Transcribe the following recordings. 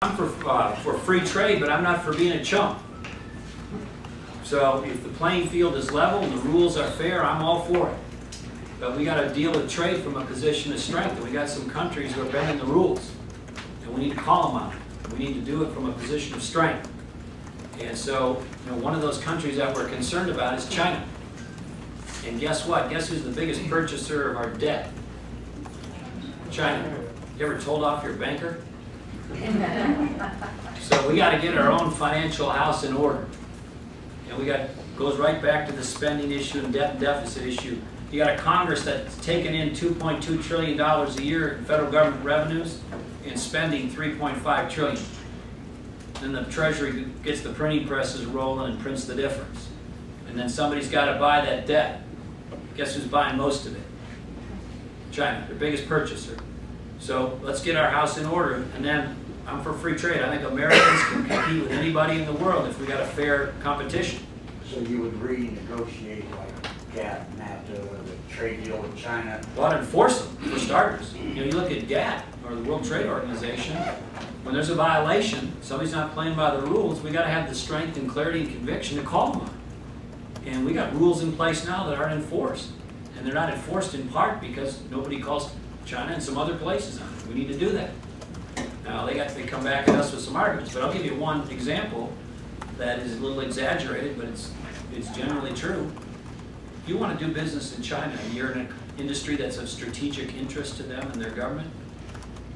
I'm for free trade, but I'm not for being a chump. So if the playing field is level and the rules are fair, I'm all for it. But we got to deal with trade from a position of strength. And we got some countries who are bending the rules, and we need to call them on it. We need to do it from a position of strength. And so, one of those countries that we're concerned about is China. And guess what? Guess who's the biggest purchaser of our debt? China. You ever told off your banker? So we got to get our own financial house in order. And goes right back to the spending issue and debt and deficit issue. You got a Congress that's taking in $2.2 trillion a year in federal government revenues and spending $3.5 trillion. Then the Treasury gets the printing presses rolling and prints the difference. And then somebody's got to buy that debt. Guess who's buying most of it? China, their biggest purchaser. So let's get our house in order, and then I'm for free trade. I think Americans can compete with anybody in the world if we got a fair competition. So you would renegotiate like GATT, NAFTA, the trade deal with China? Well, I'd enforce them, for starters. You look at GATT, or the World Trade Organization, when there's a violation, somebody's not playing by the rules, we got to have the strength and clarity and conviction to call them on. And we got rules in place now that aren't enforced. And they're not enforced in part because nobody calls China and some other places on it. We need to do that. Now, they come back at us with some arguments, but I'll give you one example that is a little exaggerated, but it's generally true. If you want to do business in China and you're in an industry that's of strategic interest to them and their government,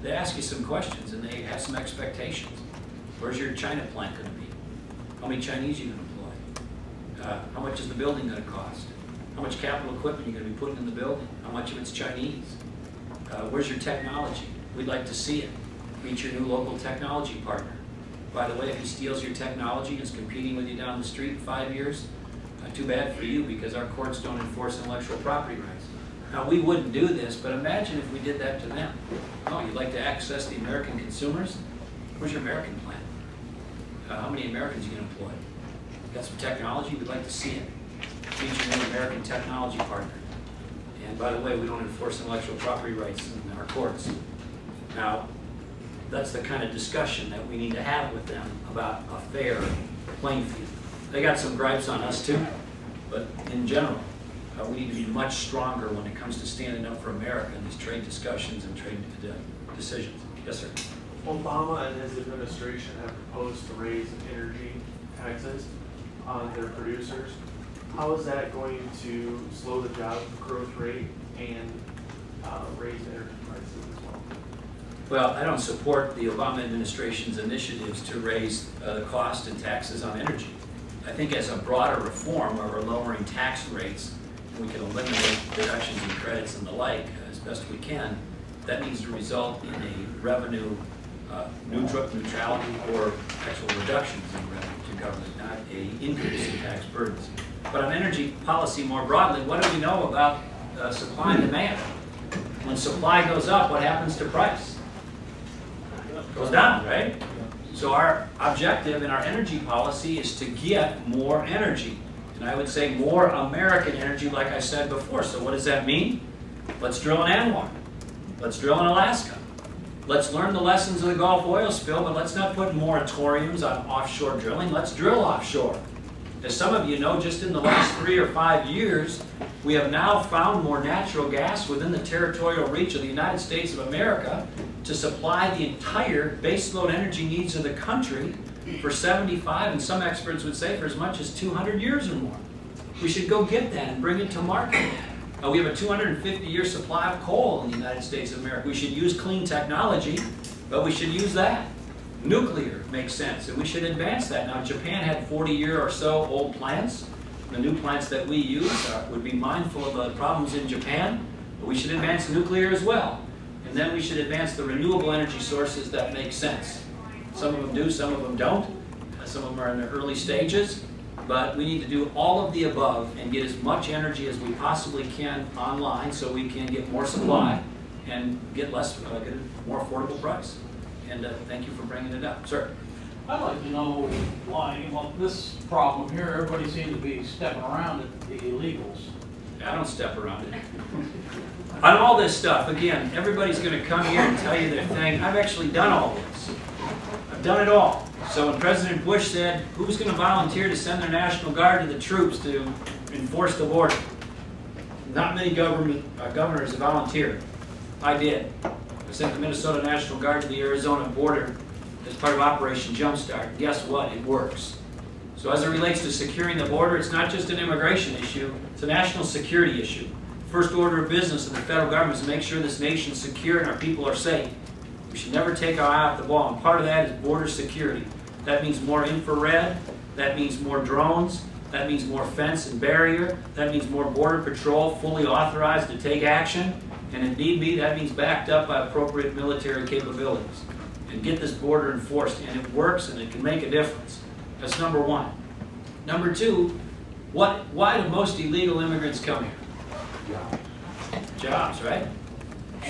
they ask you some questions and they have some expectations. Where's your China plant going to be? How many Chinese are you going to employ? How much is the building going to cost? How much capital equipment are you going to be putting in the building? How much of it's Chinese? Where's your technology? We'd like to see it. Meet your new local technology partner. By the way, if he steals your technology and is competing with you down the street in 5 years, too bad for you, because our courts don't enforce intellectual property rights. Now, we wouldn't do this, but imagine if we did that to them. Oh, you'd like to access the American consumers? Where's your American plant? How many Americans are you going to employ? Got some technology? We'd like to see it. Meet your new American technology partner. And by the way, we don't enforce intellectual property rights in our courts. Now, that's the kind of discussion that we need to have with them about a fair playing field. They got some gripes on us too, but in general, we need to be much stronger when it comes to standing up for America in these trade discussions and trade decisions. Yes, sir. Obama and his administration have proposed to raise energy taxes on their producers. How is that going to slow the job growth rate and raise energy prices as well? Well, I don't support the Obama administration's initiatives to raise the cost and taxes on energy. I think as a broader reform where we're lowering tax rates, and we can eliminate deductions and credits and the like as best we can, that needs to result in a revenue neutrality or actual reductions in revenue to government, not an increase in tax burdens. But on energy policy more broadly, what do we know about supply and demand? When supply goes up, what happens to price? It goes down, right? So our objective in our energy policy is to get more energy. And I would say more American energy, like I said before. So what does that mean? Let's drill in Anwar. Let's drill in Alaska. Let's learn the lessons of the Gulf oil spill, but let's not put moratoriums on offshore drilling. Let's drill offshore. As some of you know, just in the last 3 or 5 years, we have now found more natural gas within the territorial reach of the United States of America to supply the entire baseload energy needs of the country for 75, and some experts would say for as much as 200 years or more. We should go get that and bring it to market. We have a 250-year supply of coal in the United States of America. We should use clean technology, but we should use that. Nuclear makes sense, and we should advance that. Now, Japan had 40-year or so old plants. The new plants that we use would be mindful of the problems in Japan, but we should advance nuclear as well. And then we should advance the renewable energy sources that make sense. Some of them do, some of them don't. Some of them are in the early stages. But we need to do all of the above and get as much energy as we possibly can online so we can get more supply and get get a more affordable price. And thank you for bringing it up. Sir? I'd like to know why, well, this problem here, everybody seems to be stepping around it, the illegals. I don't step around it. On all this stuff, again, everybody's going to come here and tell you their thing. I've actually done all this. I've done it all. So when President Bush said, who's going to volunteer to send their National Guard to the troops to enforce the border? Not many governors volunteered. I did. I sent the Minnesota National Guard to the Arizona border as part of Operation Jumpstart. Guess what? It works. So as it relates to securing the border, it's not just an immigration issue, it's a national security issue. First order of business of the federal government is to make sure this nation's secure and our people are safe. We should never take our eye off the ball, and part of that is border security. That means more infrared, that means more drones, that means more fence and barrier, that means more border patrol fully authorized to take action, and if need be, that means backed up by appropriate military capabilities. And get this border enforced, and it works and it can make a difference. That's number one. Number two, why do most illegal immigrants come here? Jobs, right?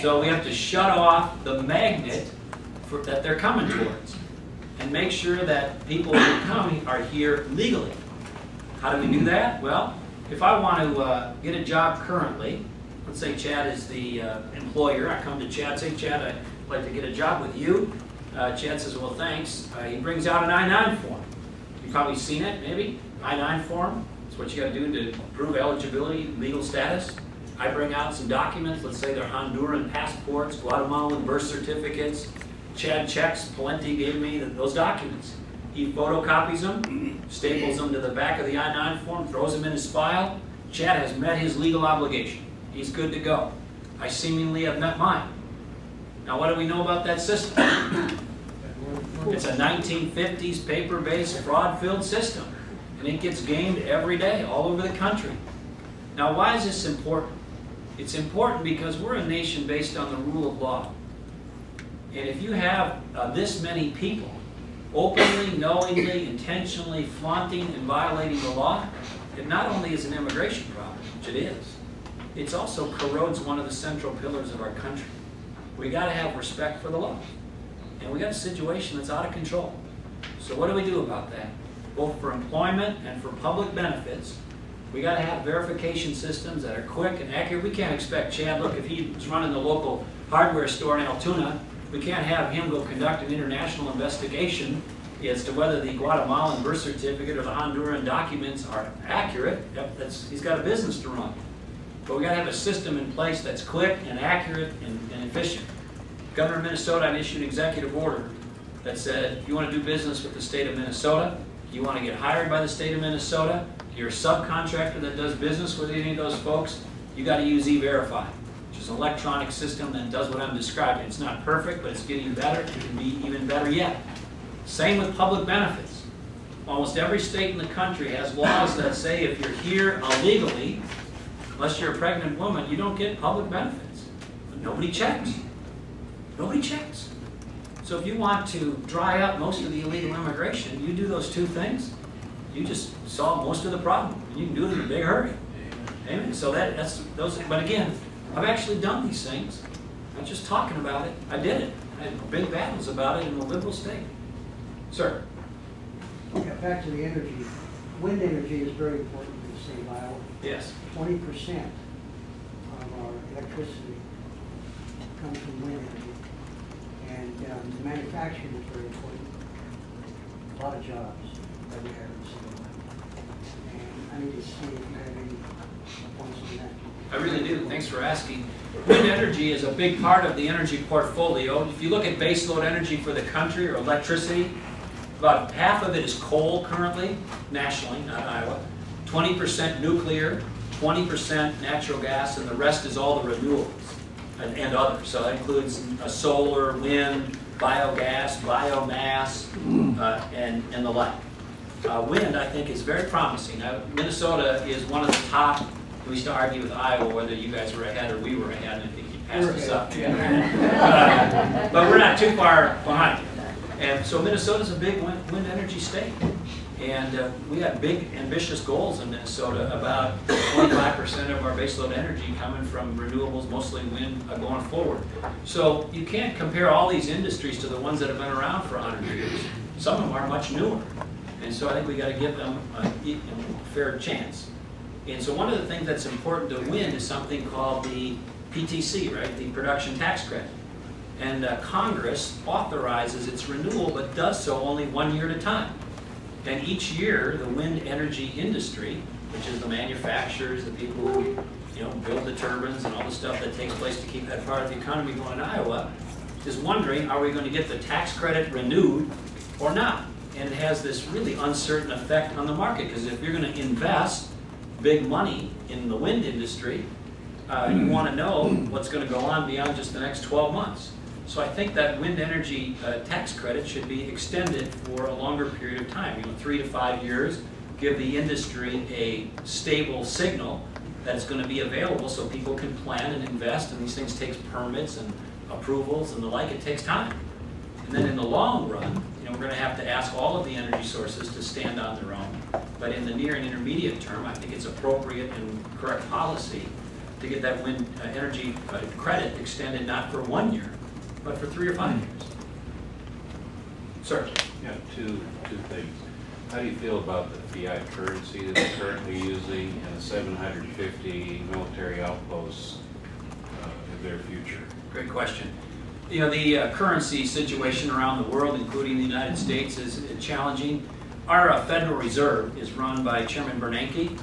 So we have to shut off the magnet that they're coming towards and make sure that people who come are here legally. How do we do that? Well, if I want to get a job currently, let's say Chad is the employer, I come to Chad, say, Chad, I'd like to get a job with you. Chad says, well, thanks. He brings out an I-9 form. You've probably seen it, maybe. I-9 form. It's what you got to do to prove eligibility, legal status. I bring out some documents. Let's say they're Honduran passports, Guatemalan birth certificates. Chad checks. Pawlenty gave me those documents. He photocopies them, staples them to the back of the I-9 form, throws them in his file. Chad has met his legal obligation. He's good to go. I seemingly have met mine. Now, what do we know about that system? It's a 1950s paper-based, fraud-filled system, and it gets gamed every day all over the country. Now, why is this important? It's important because we're a nation based on the rule of law. And if you have this many people openly, knowingly, intentionally flaunting and violating the law, it not only is an immigration problem, which it is, it also corrodes one of the central pillars of our country. We got to have respect for the law. And we got a situation that's out of control. So what do we do about that? Both for employment and for public benefits, we got to have verification systems that are quick and accurate. We can't expect Chad, look, if he's running the local hardware store in Altoona, we can't have him go conduct an international investigation as to whether the Guatemalan birth certificate or the Honduran documents are accurate. He's got a business to run. But we got to have a system in place that's quick and accurate and efficient. Governor of Minnesota issued an executive order that said, if you want to do business with the state of Minnesota, you want to get hired by the state of Minnesota, you're a subcontractor that does business with any of those folks, you got to use E-Verify, which is an electronic system that does what I'm describing. It's not perfect, but it's getting better. It can be even better yet. Same with public benefits. Almost every state in the country has laws that say if you're here illegally, unless you're a pregnant woman, you don't get public benefits. But nobody checks. Nobody checks. So if you want to dry up most of the illegal immigration, you do those two things, you just solve most of the problem. And you can do it in a big hurry. Amen. So that's those. But again, I've actually done these things. I'm just talking about it. I did it. I had big battles about it in a liberal state. Sir. Okay, back to the energy. Wind energy is very important in the state of Iowa. Yes. 20% of our electricity comes from wind energy. And the manufacturing is very important. A lot of jobs that we have in the state of Iowa. And I need to see if you have any points on that. I really do. Thanks for asking. Wind energy is a big part of the energy portfolio. If you look at baseload energy for the country or electricity, about half of it is coal currently, nationally, not Iowa. 20% nuclear, 20% natural gas, and the rest is all the renewables and others. So that includes solar, wind, biogas, biomass, and the like. Wind, I think, is very promising. Now, Minnesota is one of the top. We used to argue with Iowa whether you guys were ahead or we were ahead, and I think you passed us up. But we're not too far behind. And so Minnesota's a big wind energy state. And we have big, ambitious goals in Minnesota, about 25% of our baseload energy coming from renewables, mostly wind, going forward. So you can't compare all these industries to the ones that have been around for 100 years. Some of them are much newer. And so I think we got to give them a fair chance. And so one of the things that's important to wind is something called the PTC, right? The production tax credit. And Congress authorizes its renewal, but does so only 1 year at a time. And each year, the wind energy industry, which is the manufacturers, the people who build the turbines and all the stuff that takes place to keep that part of the economy going in Iowa, is wondering, are we going to get the tax credit renewed or not? And it has this really uncertain effect on the market, because if you're going to invest big money in the wind industry, you want to know what's going to go on beyond just the next 12 months. So I think that wind energy tax credit should be extended for a longer period of time, 3 to 5 years, give the industry a stable signal that it's going to be available so people can plan and invest, and these things take permits and approvals and the like. It takes time. And then in the long run, we're going to have to ask all of the energy sources to stand on their own. But in the near and intermediate term, I think it's appropriate and correct policy to get that wind energy credit extended not for 1 year, but for 3 or 5 years. Sir? Yeah, two things. How do you feel about the fiat currency that we're currently using and the 750 military outposts in their future? Great question. The currency situation around the world, including the United States, is challenging. Our Federal Reserve is run by Chairman Bernanke.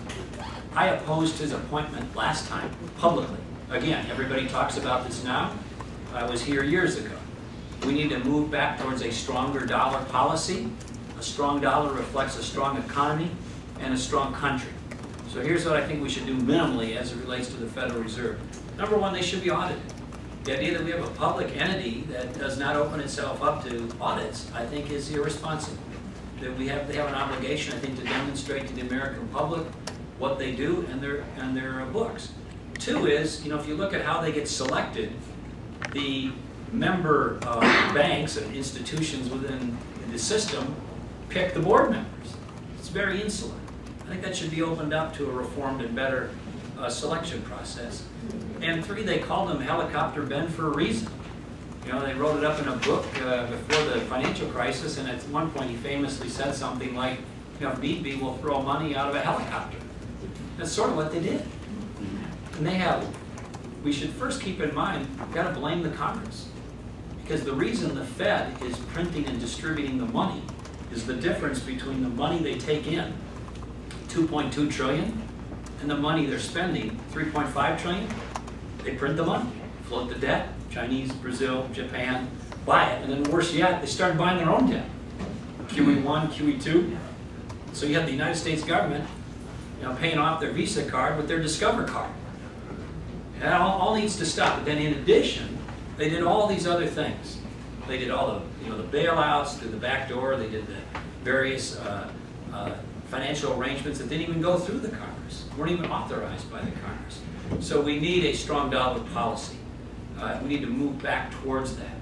I opposed his appointment last time publicly. Again, everybody talks about this now. I was here years ago. We need to move back towards a stronger dollar policy. A strong dollar reflects a strong economy and a strong country. So here's what I think we should do minimally as it relates to the Federal Reserve. Number one, they should be audited. The idea that we have a public entity that does not open itself up to audits, I think, is irresponsible. That they have an obligation, I think, to demonstrate to the American public what they do and their books. Two is, if you look at how they get selected, the member banks and institutions within the system pick the board members. It's very insular. I think that should be opened up to a reformed and better selection process. And three, they called him Helicopter Ben for a reason. They wrote it up in a book before the financial crisis, and at one point he famously said something like, if need be, we'll throw money out of a helicopter. That's sort of what they did. And we should first keep in mind, we've got to blame the Congress. Because the reason the Fed is printing and distributing the money is the difference between the money they take in, $2.2 trillion, and the money they're spending, $3.5 trillion. They print the money, float the debt. Chinese, Brazil, Japan buy it, and then worse yet, they started buying their own debt. QE1, QE2. So you have the United States government, paying off their Visa card with their Discover card. And that all needs to stop. But then in addition, they did all these other things. They did all the bailouts through the back door. They did the various financial arrangements that didn't even go through the Congress, weren't even authorized by the Congress. So we need a strong dollar policy. We need to move back towards that.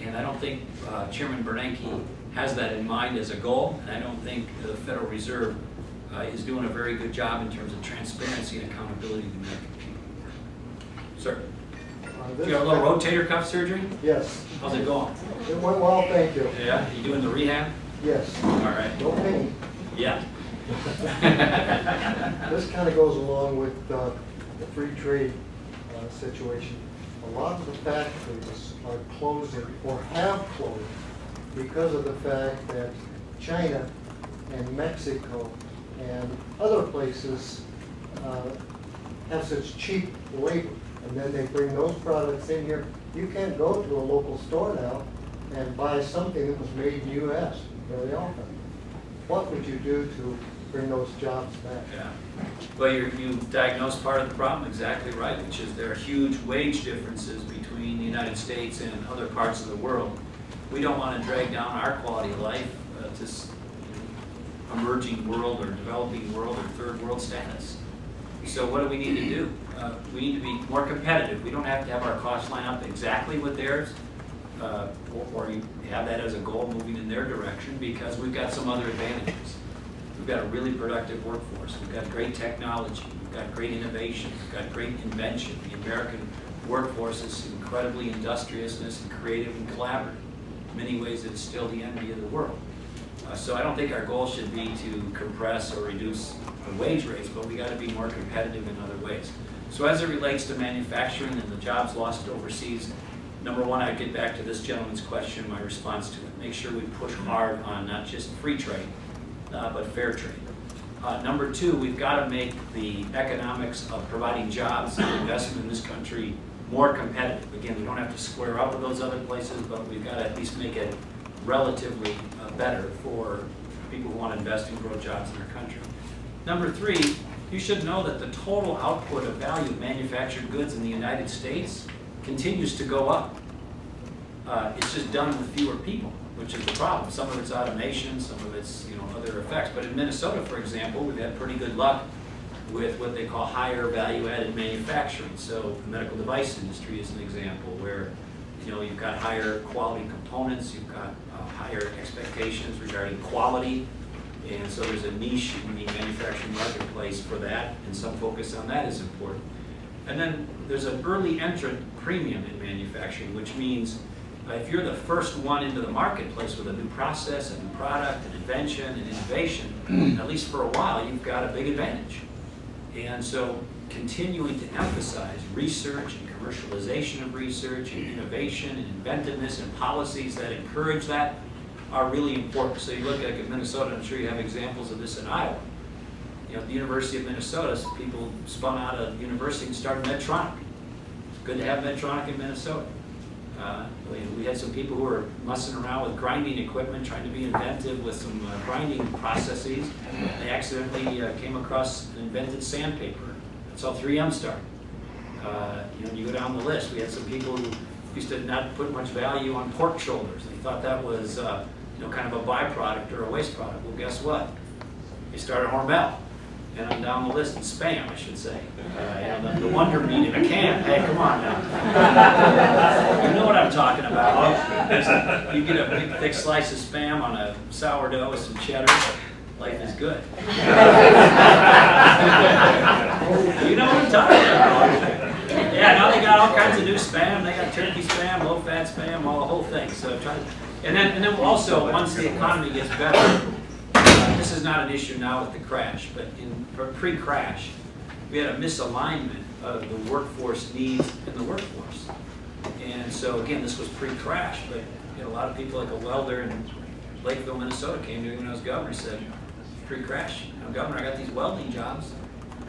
And I don't think Chairman Bernanke has that in mind as a goal, and I don't think the Federal Reserve is doing a very good job in terms of transparency and accountability to the American people. Sir? You got a little rotator cuff surgery? Yes. How's it going? It went well, thank you. Yeah? You doing the rehab? Yes. All right. No pain. Yeah. This kind of goes along with the free trade situation. A lot of the factories are closing or have closed because of the fact that China and Mexico and other places have such cheap labor. And then they bring those products in here. You can't go to a local store now and buy something that was made in the U.S. very often. What would you do to bring those jobs back? Yeah. Well, you diagnosed part of the problem exactly right, which is there are huge wage differences between the United States and other parts of the world. We don't want to drag down our quality of life to emerging world or developing world or third world status. So what do we need to do? We need to be more competitive. We don't have to have our costs line up exactly with theirs, or you have that as a goal moving in their direction, because we've got some other advantages. We've got a really productive workforce. We've got great technology. We've got great innovation. We've got great invention. The American workforce is incredibly industrious and creative and collaborative. In many ways, it's still the envy of the world. So I don't think our goal should be to compress or reduce the wage rates, but we got to be more competitive in other ways. So as it relates to manufacturing and the jobs lost overseas, Number one, I'd get back to this gentleman's question, my response to it. Make sure we push hard on not just free trade, but fair trade. Number two, we've got to make the economics of providing jobs and investment in this country more competitive. Again, we don't have to square up with those other places, but we've got to at least make it relatively better for people who want to invest and grow jobs in our country. Number three, you should know that the total output of value of manufactured goods in the United States continues to go up. It's just done with fewer people, which is the problem. Some of it's automation, some of it's other effects. But in Minnesota, for example, we've had pretty good luck with what they call higher value-added manufacturing. So the medical device industry is an example where you've got higher quality components, you've got higher expectations regarding quality, and so there's a niche in the manufacturing marketplace for that, and some focus on that is important. And then there's an early entrant premium in manufacturing, which means if you're the first one into the marketplace with a new process, a new product, an invention, an innovation, at least for a while, you've got a big advantage. And so continuing to emphasize research and commercialization of research and innovation and inventiveness and policies that encourage that are really important. So you look at Minnesota, I'm sure you have examples of this in Iowa. At the University of Minnesota, some people spun out of university and started Medtronic. It's good to have Medtronic in Minnesota. We had some people who were messing around with grinding equipment, trying to be inventive with some grinding processes. They accidentally came across an invented sandpaper. That's how 3M started. You go down the list. We had some people who used to not put much value on pork shoulders. They thought that was kind of a byproduct or a waste product. Well, guess what? They started Hormel. And I'm down the list in Spam, I should say. The Wonder Meat in a can. Hey, come on now. You know what I'm talking about. You get a big, thick slice of Spam on a sourdough with some cheddar. Life is good. You know what I'm talking about. Yeah, now they got all kinds of new Spam. They got turkey Spam, low-fat Spam, all the whole thing. So and then also, once the economy gets better, this is not an issue now with the crash, but pre-crash, we had a misalignment of the workforce needs in the workforce. And so again, this was pre-crash, but a lot of people like a welder in Lakeville, Minnesota came to me when I was governor and said, pre-crash, Governor, I got these welding jobs,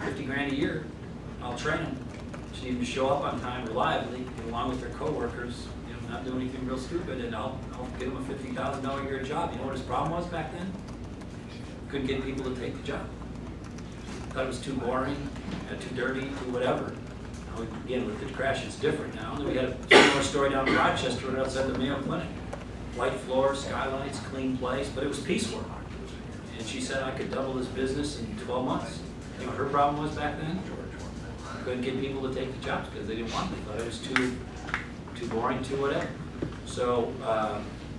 50 grand a year, I'll train them. Just need them to show up on time reliably, along with their coworkers, not do anything real stupid, and I'll give them a $50,000 a year job. You know what his problem was back then? Couldn't get people to take the job. Thought it was too boring, too dirty, too whatever. Now, again, with the crash, it's different now. And then we had a similar story down in Rochester right outside the Mayo Clinic. White floors, skylights, clean place, but it was piecework. And she said I could double this business in 12 months. You know what her problem was back then? Couldn't get people to take the jobs because they didn't want it. They thought it was too boring, too whatever. So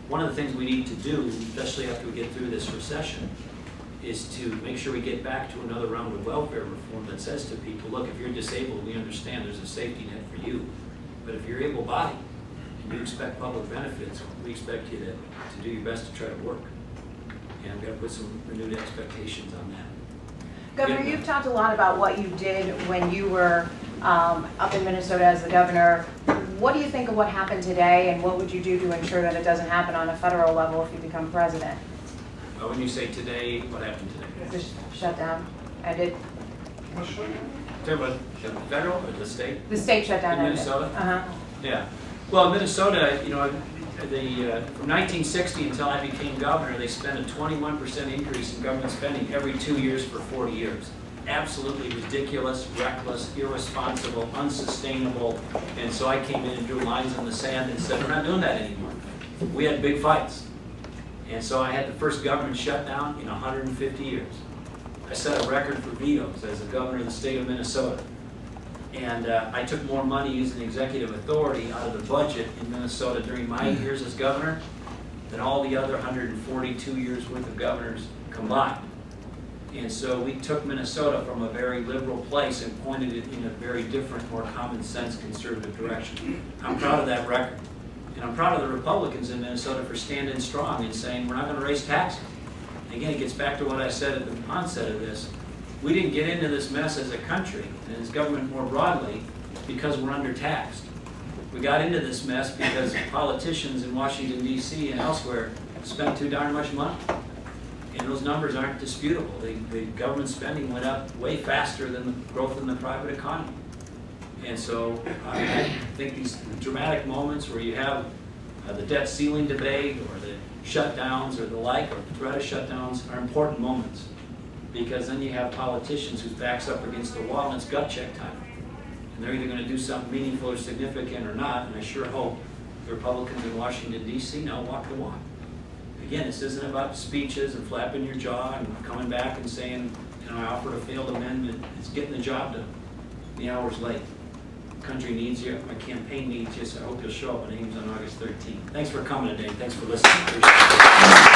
one of the things we need to do, especially after we get through this recession, is to make sure we get back to another round of welfare reform that says to people, look, if you're disabled, we understand there's a safety net for you. But if you're able-bodied and you expect public benefits, we expect you to do your best to try to work. And we've got to put some renewed expectations on that. Governor, you've talked a lot about what you did when you were up in Minnesota as the governor. What do you think of what happened today, and what would you do to ensure that it doesn't happen on a federal level if you become president? When you say today, what happened today? The shutdown. Ended. The federal or the state? The state shutdown. In Minnesota? Uh-huh. Yeah. Well, in Minnesota, from 1960 until I became governor, they spent a 21% increase in government spending every 2 years for 40 years. Absolutely ridiculous, reckless, irresponsible, unsustainable. And so I came in and drew lines in the sand and said, we're not doing that anymore. We had big fights. And so I had the first government shutdown in 150 years. I set a record for vetoes as the governor of the state of Minnesota. And I took more money using executive authority out of the budget in Minnesota during my years as governor than all the other 142 years worth of governors combined. And so we took Minnesota from a very liberal place and pointed it in a very different, more common sense, conservative direction. I'm proud of that record. And I'm proud of the Republicans in Minnesota for standing strong and saying we're not going to raise taxes. Again, it gets back to what I said at the onset of this. We didn't get into this mess as a country and as government more broadly because we're undertaxed. We got into this mess because politicians in Washington DC and elsewhere spent too darn much money. And those numbers aren't disputable. The government spending went up way faster than the growth in the private economy. And so I think these dramatic moments where you have the debt ceiling debate or the shutdowns or the like, or the threat of shutdowns, are important moments. Because then you have politicians whose back's up against the wall and it's gut check time. And they're either going to do something meaningful or significant or not, and I sure hope the Republicans in Washington, D.C. now walk the walk. Again, this isn't about speeches and flapping your jaw and coming back and saying, you know, I offered a failed amendment. It's getting the job done. The hour's late. The country needs you. My campaign needs you, so I hope you'll show up on Ames on August 13th. Thanks for coming today. Thanks for listening. Appreciate it.